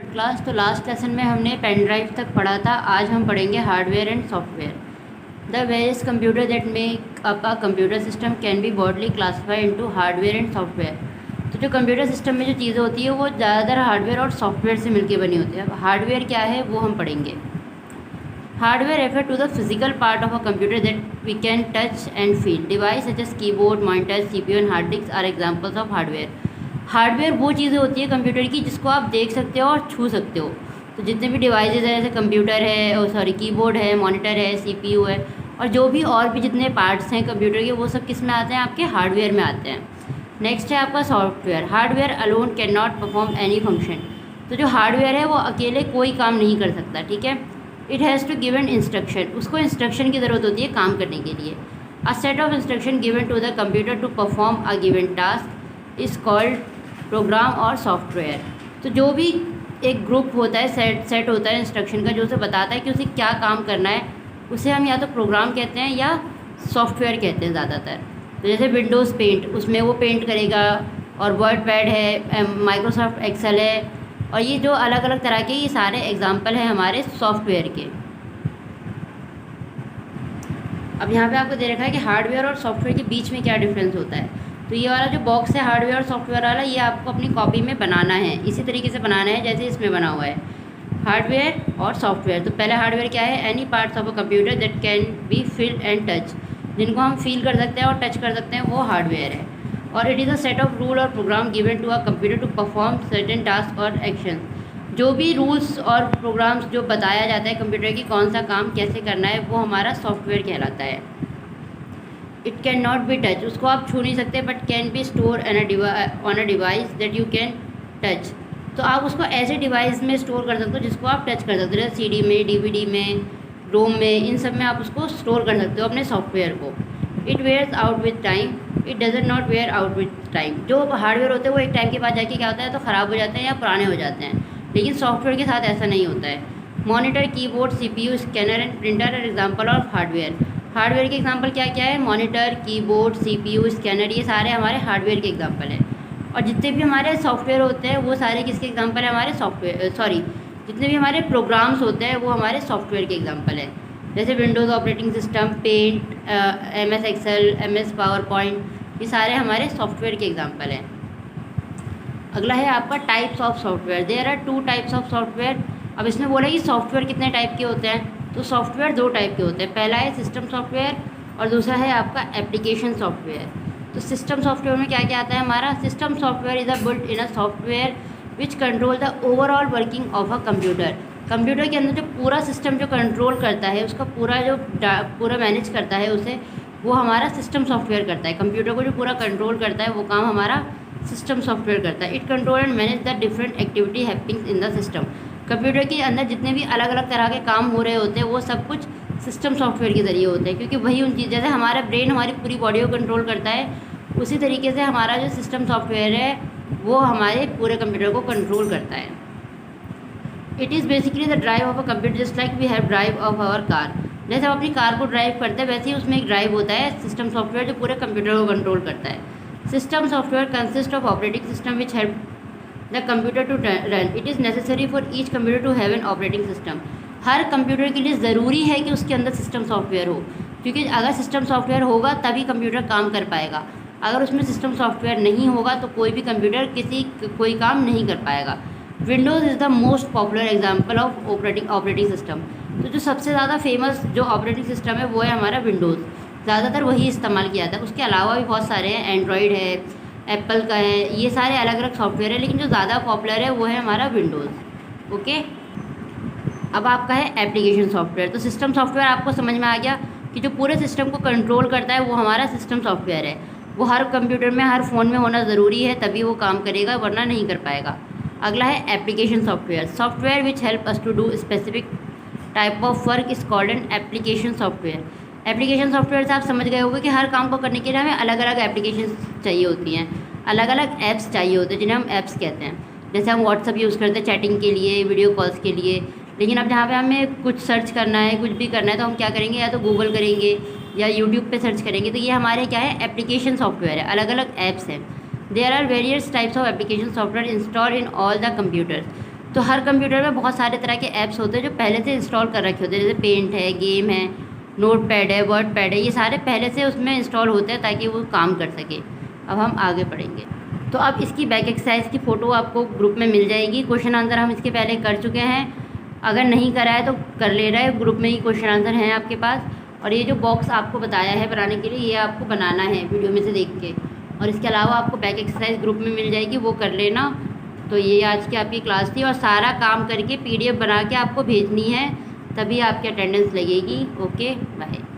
Class. तो last lesson में हमने पेन ड्राइव तक पढ़ा था। आज हम पढ़ेंगे hardware and software. The various computer that make up a computer system can be broadly classified into hardware and software. तो जो कंप्यूटर सिस्टम में जो चीज़ें होती है वो ज़्यादातर हार्डवेयर और सॉफ्टवेयर से मिलकर बनी होती है। अब हार्डवेयर क्या है वो हम पढ़ेंगे। Hardware refer to the physical part of a computer that we can touch and feel. Device such as keyboard, monitor, CPU and hard disk are examples of hardware. Hardware वो चीज़ें होती है कंप्यूटर की जिसको आप देख सकते हो और छू सकते हो। तो जितने भी डिवाइसेज हैं जैसे कंप्यूटर है, कीबोर्ड है, मॉनिटर है, सीपीयू है, और जो भी और भी जितने पार्ट्स हैं कंप्यूटर के वो सब किस में आते हैं, आपके हार्डवेयर में आते हैं। नेक्स्ट है आपका software. Hardware alone can not perform any function. तो जो हार्डवेयर है वो अकेले कोई काम नहीं कर सकता, ठीक है। It has to given instruction. उसको इंस्ट्रक्शन की ज़रूरत होती है काम करने के लिए। A set of instruction given to the computer to perform a given task is called program और सॉफ्टवेयर। तो जो भी एक ग्रुप होता है, सेट होता है इंस्ट्रक्शन का, जो उसे बताता है कि उसे क्या काम करना है, उसे हम या तो प्रोग्राम कहते हैं या सॉफ्टवेयर कहते हैं ज़्यादातर। तो जैसे विंडोज़ पेंट, उसमें वो पेंट करेगा, और वर्ड पैड है, माइक्रोसॉफ्ट एक्सेल है, और ये जो अलग अलग तरह के ये सारे एग्जाम्पल हैं हमारे सॉफ्टवेयर के। अब यहाँ पे आपको दे रखा है कि हार्डवेयर और सॉफ्टवेयर के बीच में क्या डिफरेंस होता है। तो ये वाला जो बॉक्स है हार्डवेयर और सॉफ्टवेयर वाला, ये आपको अपनी कॉपी में बनाना है, इसी तरीके से बनाना है जैसे इसमें बना हुआ है हार्डवेयर और सॉफ्टवेयर। तो पहले हार्डवेयर क्या है, any parts of a computer that can be feel and touch. जिनको हम फील कर सकते हैं और टच कर सकते हैं वो हार्डवेयर है। और it is a set of rule और program given to a computer to perform certain task और एक्शन। जो भी रूल्स और प्रोग्राम्स जो बताया जाता है कंप्यूटर की कौन सा काम कैसे करना है, वो हमारा सॉफ्टवेयर कहलाता है। It can not be touch, उसको आप छू नहीं सकते, but can be store on a device that you can touch. तो आप उसको ऐसे डिवाइस में स्टोर कर सकते हो जिसको आप टच कर सकते हो, जैसे सीडी में, डीवीडी में, रोम में, इन सब में आप उसको स्टोर कर सकते हो अपने सॉफ्टवेयर को। It wears out with time, it doesn't not wear out with time. जो हार्डवेयर होते हैं वो एक टाइम के बाद जाके क्या होता है, तो ख़राब हो जाते हैं या पुराने हो जाते हैं, लेकिन सॉफ्टवेयर के साथ ऐसा नहीं होता है। Monitor, keyboard, CPU, scanner and printer are example of hardware. Hardware के एग्जांपल क्या क्या है, मॉनिटर, कीबोर्ड, सीपीयू, स्कैनर, ये सारे हमारे हार्डवेयर के एग्जांपल हैं। और जितने भी हमारे सॉफ्टवेयर होते हैं वो सारे किसके एग्जांपल है, हमारे जितने भी हमारे प्रोग्राम्स होते हैं वो हमारे सॉफ्टवेयर के एग्जांपल है। जैसे Windows operating system, paint, MS Excel, MS PowerPoint, ये सारे हमारे सॉफ्टवेयर के एग्जांपल हैं। अगला है आपका types of software. There are 2 types of software. अब इसमें बोला कि सॉफ्टवेयर कितने टाइप के होते हैं, तो सॉफ्टवेयर 2 टाइप के होते हैं। पहला है सिस्टम सॉफ्टवेयर और दूसरा है आपका एप्लीकेशन सॉफ्टवेयर। तो सिस्टम सॉफ्टवेयर में क्या क्या आता है हमारा, system software is a built in a software which control the overall working of a computer. Computer के अंदर जो पूरा सिस्टम जो कंट्रोल करता है, उसका पूरा मैनेज करता है उसे, वो हमारा सिस्टम सॉफ्टवेयर करता है। कंप्यूटर को जो पूरा कंट्रोल करता है वो काम हमारा सिस्टम सॉफ्टवेयर करता है। It control and manage the different activity happening in the system. Computer के अंदर जितने भी अलग अलग तरह के काम हो रहे होते हैं वो सब कुछ सिस्टम सॉफ्टवेयर के ज़रिए होते हैं, क्योंकि वही उन चीज़, जैसे हमारा ब्रेन हमारी पूरी बॉडी को कंट्रोल करता है, उसी तरीके से हमारा जो सिस्टम सॉफ्टवेयर है वो हमारे पूरे कंप्यूटर को कंट्रोल करता है। It is basically the drive of a computer just like we have drive of our car. जैसे हम अपनी कार को ड्राइव करते हैं वैसे ही उसमें एक ड्राइव होता है, सिस्टम सॉफ्टवेयर, जो पूरे कंप्यूटर को कंट्रोल करता है। System software consist of operating system which help the computer to run. It is necessary for each computer to have an operating system. हर कंप्यूटर के लिए ज़रूरी है कि उसके अंदर सिस्टम सॉफ्टवेयर हो, क्योंकि अगर सिस्टम सॉफ्टवेयर होगा तभी कंप्यूटर काम कर पाएगा। अगर उसमें सिस्टम सॉफ्टवेयर नहीं होगा तो कोई भी कंप्यूटर कोई काम नहीं कर पाएगा। Windows is the most popular example of operating system. तो जो सबसे ज़्यादा फेमस जो ऑपरेटिंग सिस्टम है वो है हमारा विंडोज़। ज़्यादातर वही इस्तेमाल किया जाता है। उसके अलावा भी बहुत सारे हैं, एंड्रॉयड है, एप्पल का है, ये सारे अलग अलग सॉफ्टवेयर है, लेकिन जो ज़्यादा पॉपुलर है वो है हमारा विंडोज़। ओके, अब आपका है एप्लीकेशन सॉफ्टवेयर। तो सिस्टम सॉफ्टवेयर आपको समझ में आ गया कि जो पूरे सिस्टम को कंट्रोल करता है वो हमारा सिस्टम सॉफ्टवेयर है। वो हर कंप्यूटर में, हर फ़ोन में होना ज़रूरी है, तभी वो काम करेगा, वरना नहीं कर पाएगा। अगला है application software. Software which help us to do specific type of work is called an application software. Application software से आप समझ गए होंगे कि हर काम को करने के लिए हमें अलग अलग एप्लीकेशन चाहिए होती हैं, अलग अलग ऐप्स चाहिए होते हैं, जिन्हें हम ऐप्स कहते हैं। जैसे हम व्हाट्सअप यूज़ करते हैं चैटिंग के लिए, वीडियो कॉल्स के लिए, लेकिन अब जहाँ पे हमें कुछ सर्च करना है, कुछ भी करना है, तो हम क्या करेंगे, या तो गूगल करेंगे या यूट्यूब पे सर्च करेंगे। तो ये हमारे क्या है, एप्लीकेशन सॉफ्टवेयर है, अलग अलग ऐप्स हैं। There are various types of application software install in all the computers. तो हर कंप्यूटर में बहुत सारे तरह के ऐप्स होते हैं जो पहले से इंस्टॉल कर रखे होते हैं, जैसे पेंट है, गेम है, नोट पैड है, वर्ड पैड है, ये सारे पहले से उसमें इंस्टॉल होते हैं ताकि वो काम कर सके। अब हम आगे पढ़ेंगे। तो अब इसकी बैक एक्सरसाइज की फ़ोटो आपको ग्रुप में मिल जाएगी। क्वेश्चन आंसर हम इसके पहले कर चुके हैं, अगर नहीं करा है तो कर ले रहा है, ग्रुप में ही क्वेश्चन आंसर हैं आपके पास। और ये जो बॉक्स आपको बताया है बनाने के लिए, ये आपको बनाना है वीडियो में से देख के। और इसके अलावा आपको बैक एक्सरसाइज ग्रुप में मिल जाएगी, वो कर लेना। तो ये आज की आपकी क्लास थी, और सारा काम करके PDF बना के आपको भेजनी है, तभी आपकी अटेंडेंस लगेगी। Okay, bye.